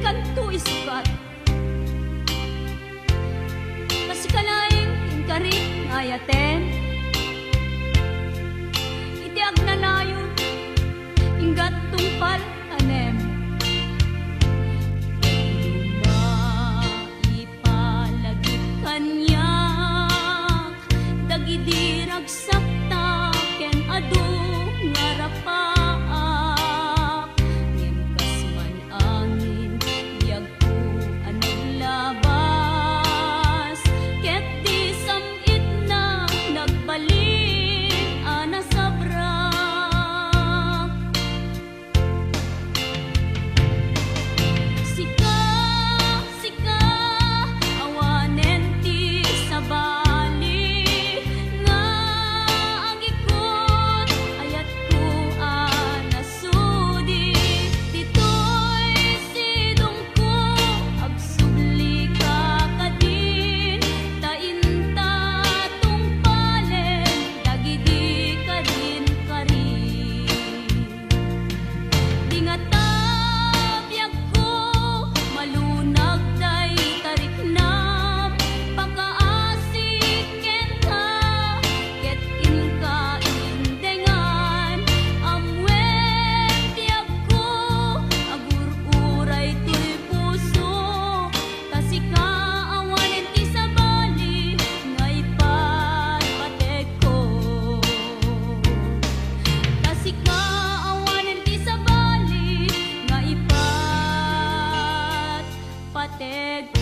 kanto ispat. Kasi kalaing ingkari ngayaten, itiag na layon, inggat tungpal tanem. Maipalagip kanyak, dagidirag sakta, ken adu ngarapaak. Ngimkas man angin, biyag ko anong labas, ket di samit na nagbalik ana sabrak. Sika, sika, awanen ti sabali, nga ang ikot ayat ko anasudi. Dito'y sidong ko agsubli ka kadin, tainta tungpalen dagidi kadin karin. Di nga tabiyag ko malunag day tariknam, pakaasik kenta ket inka indengan. Amwen tiyag ko agur-uray to'y puso, tasika awanen ti sabali nga ipatpatek ko. Tasika awanen ti sabali nga ipatpatek ko.